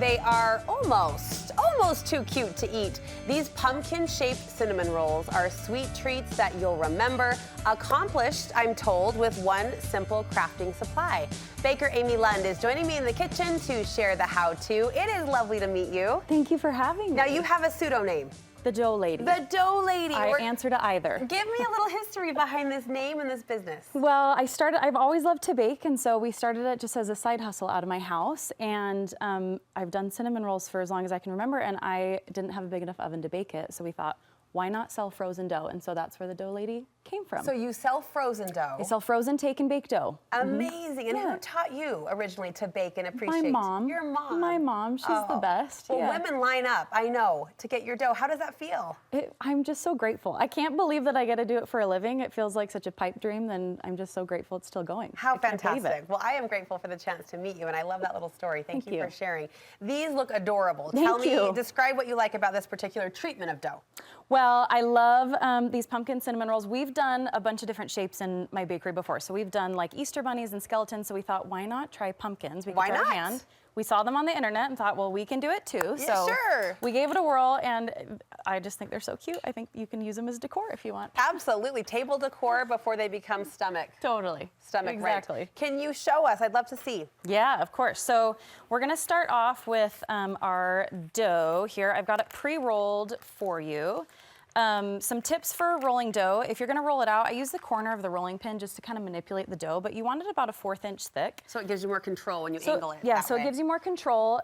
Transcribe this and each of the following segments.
They are almost too cute to eat. These pumpkin-shaped cinnamon rolls are sweet treats that you'll remember, accomplished, I'm told, with one simple crafting supply. Baker Amy Lund is joining me in the kitchen to share the how-to. It is lovely to meet you. Thank you for having me. Now, you have a pseudo name. The Dough Lady. The Dough Lady. I answer to either. Give me a little history behind this name and this business. Well, I've always loved to bake, and so we started it just as a side hustle out of my house. And I've done cinnamon rolls for as long as I can remember, and I didn't have a big enough oven to bake it. So we thought, why not sell frozen dough? And so that's where the Dough Lady came from. So you sell frozen dough? I sell frozen take and bake dough. Amazing. And who taught you originally to bake and appreciate? My mom. Your mom? My mom. She's the best. Well, women line up, I know, to get your dough. How does that feel? I'm just so grateful. I can't believe that I get to do it for a living. It feels like such a pipe dream, and I'm just so grateful it's still going. How fantastic. Well, I am grateful for the chance to meet you, and I love that little story. Thank you for sharing. These look adorable. Tell me, describe what you like about this particular treatment of dough. Well, I love these pumpkin cinnamon rolls. We've done a bunch of different shapes in my bakery before. So we've done like Easter bunnies and skeletons. So we thought, why not try pumpkins? We could try a hand. We saw them on the internet and thought, well, we can do it too. Yeah, so we gave it a whirl, and I just think they're so cute. I think you can use them as decor if you want. Absolutely. Table decor before they become stomach. Totally. Stomach, exactly. Right. Can you show us? I'd love to see. Yeah, of course. So we're going to start off with our dough here. I've got it pre-rolled for you. Some tips for rolling dough. If you're going to roll it out, I use the corner of the rolling pin just to kind of manipulate the dough, but you want it about a 1/4 inch thick. So it gives you more control when you angle it. Yeah, so it gives you more control.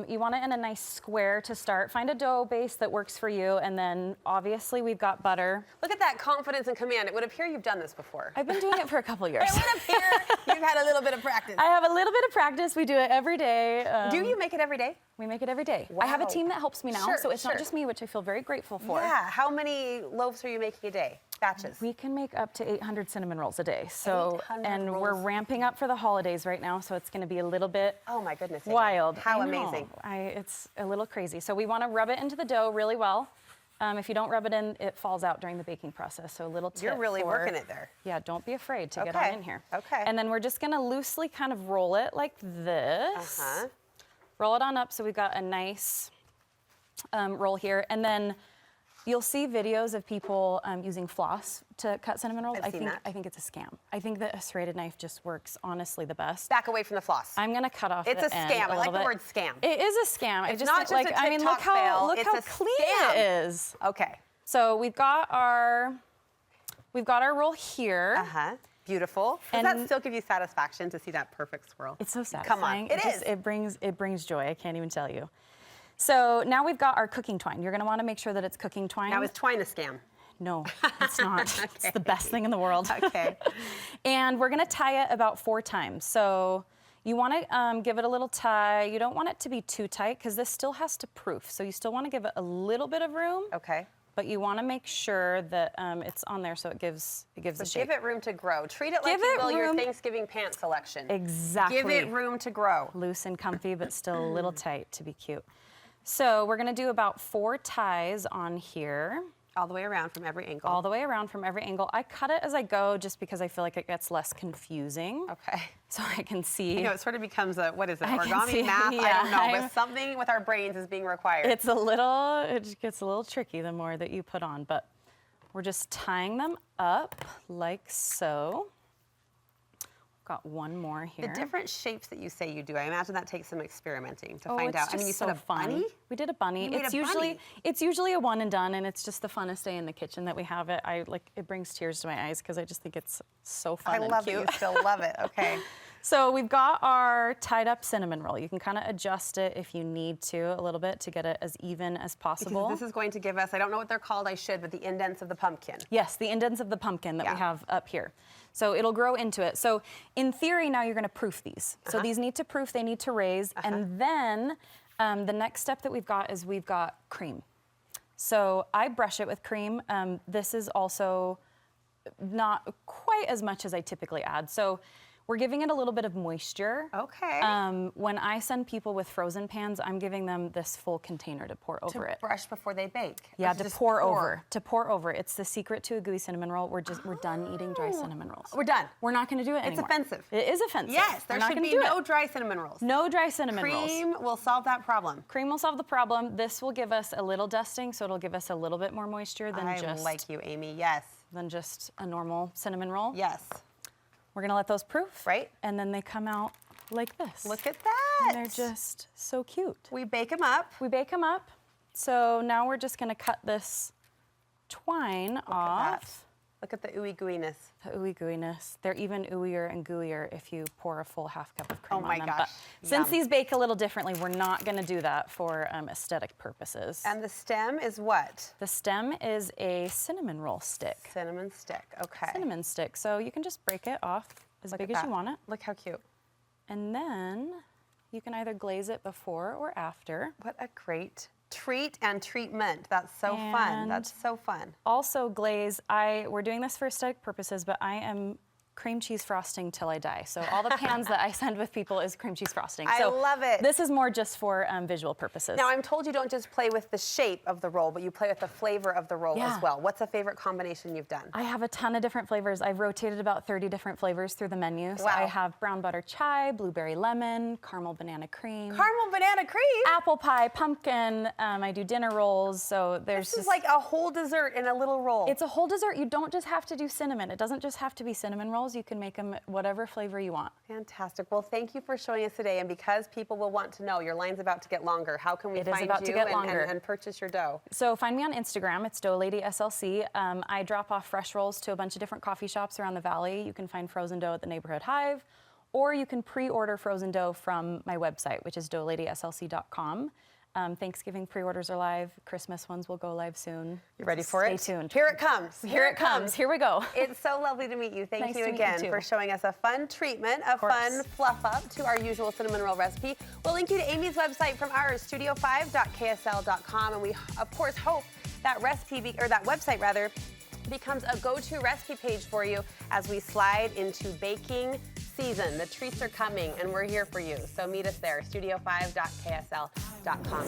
You want it in a nice square to start. Find a dough base that works for you, and then obviously we've got butter. Look at that confidence and command. It would appear you've done this before. I've been doing it for a couple years. It would appear you've had a little bit of practice. I have a little bit of practice. We do it every day. Do you make it every day? We make it every day. Wow. I have a team that helps me now, so it's not just me, which I feel very grateful for. Yeah, how many loaves are you making a day? Batches? We can make up to 800 cinnamon rolls a day. So, and we're ramping up for the holidays right now, so it's going to be a little bit my goodness, wild. How amazing. It's a little crazy. So we want to rub it into the dough really well. If you don't rub it in, it falls out during the baking process. So a little tip. You're really working it there. Yeah, don't be afraid to get on in here. Okay. And then we're just going to loosely kind of roll it like this. Roll it on up so we've got a nice roll here. And then you'll see videos of people using floss to cut cinnamon rolls. I think it's a scam. I think that a serrated knife just works honestly the best. Back away from the floss. I'm gonna cut off It's the a end scam. I like the bit. word scam. It is a scam. It's not just a TikTok look how clean it is. Okay. So we've got our roll here. Beautiful. Does that still give you satisfaction to see that perfect swirl? It's so satisfying. Come on. It brings joy. I can't even tell you. So now we've got our cooking twine. You're going to want to make sure that it's cooking twine. Now, is twine a scam? No, it's not. It's the best thing in the world. Okay. And we're going to tie it about 4 times. So you want to give it a little tie. You don't want it to be too tight because this still has to proof. So you still want to give it a little bit of room. Okay. But you want to make sure that it's on there so it gives the shape. Give it room to grow. Treat it like you will your Thanksgiving pant selection. Exactly. Give it room to grow. Loose and comfy, but still a little tight to be cute. So we're going to do about 4 ties on here. All the way around from every angle. All the way around from every angle. I cut it as I go just because I feel like it gets less confusing. Okay. So I can see. You know, it sort of becomes a, what is it, origami math? Yeah, I don't know, but something with our brains is being required. It gets a little tricky the more that you put on, but we're just tying them up like so. Got one more here. The different shapes that you say you do, I imagine that takes some experimenting to find out. I mean, you said a bunny? We did a bunny. It's usually a one and done, and it's just the funnest day in the kitchen that we have it. It brings tears to my eyes because I just think it's so fun and cute. I love it. You still love it. Okay. So we've got our tied up cinnamon roll. You can kind of adjust it if you need to a little bit to get it as even as possible. Because this is going to give us, I don't know what they're called, I should, but the indents of the pumpkin. Yes, the indents of the pumpkin that we have up here. So it'll grow into it. So in theory, now you're going to proof these. So these need to proof, they need to raise. And then the next step that we've got is we've got cream. So I brush it with cream. This is also not quite as much as I typically add. So we're giving it a little bit of moisture. Okay. When I send people with frozen pans, I'm giving them this full container to pour over it. To brush before they bake. Yeah, to pour over. To pour over. It's the secret to a gooey cinnamon roll. We're done eating dry Oh. cinnamon rolls. We're done. We're not going to do it It's anymore. offensive. It is offensive. Yes, there We're not should gonna be do no it. dry cinnamon rolls. No dry cinnamon rolls. Cream will solve that problem. Cream will solve the problem. This will give us a little dusting, so it'll give us a little bit more moisture than I just like you, Amy. Yes. a normal cinnamon roll. Yes. We're gonna let those proof. Right. And then they come out like this. Look at that. And they're just so cute. We bake them up. We bake them up. So now we're just gonna cut this twine off. Look at the ooey gooiness. The ooey gooiness. They're even ooier and gooier if you pour a full half cup of cream Oh my on them. gosh, But since yum. these bake a little differently, we're not gonna do that for aesthetic purposes. And the stem is what? The stem is a cinnamon roll stick. Cinnamon stick. Okay. Cinnamon stick. So you can just break it off as Look big at as that. you want it. Look how cute. And then you can either glaze it before or after. What a great treat and treatment. That's so fun. And That's so fun. Also glaze, we're doing this for aesthetic purposes, but I am cream cheese frosting till I die. So all the pans that I send with people is cream cheese frosting. I So love it. This is more just for visual purposes. Now, I'm told you don't just play with the shape of the roll, but you play with the flavor of the roll Yeah. as well. What's a favorite combination you've done? I have a ton of different flavors. I've rotated about 30 different flavors through the menu. So Wow. I have brown butter chai, blueberry lemon, caramel banana cream, Caramel banana cream. apple pie, pumpkin. I do dinner rolls. So there's This is just, like a whole dessert in a little roll. it's a whole dessert. You don't just have to do cinnamon. It doesn't just have to be cinnamon rolls. You can make them whatever flavor you want. Fantastic. Well, thank you for showing us today. And because people will want to know, your line's about to get longer. How can we It is find about to you get and, longer. and purchase your dough? So find me on Instagram. It's Dough Lady SLC. I drop off fresh rolls to a bunch of different coffee shops around the valley. You can find frozen dough at the Neighborhood Hive, or you can pre-order frozen dough from my website, which is doughladyslc.com. Thanksgiving pre-orders are live. Christmas ones will go live soon. You ready for it? Stay tuned. Here it comes. Here it comes. Here we go. It's so lovely to meet you. Thank Nice you to meet you again too. for showing us a fun treatment, a course. fun fluff up to our usual cinnamon roll recipe. We'll link you to Amy's website from ours, studio5.ksl.com, and we of course hope that that website rather becomes a go-to recipe page for you as we slide into baking season. The treats are coming and we're here for you. So meet us there, studio5.ksl.com.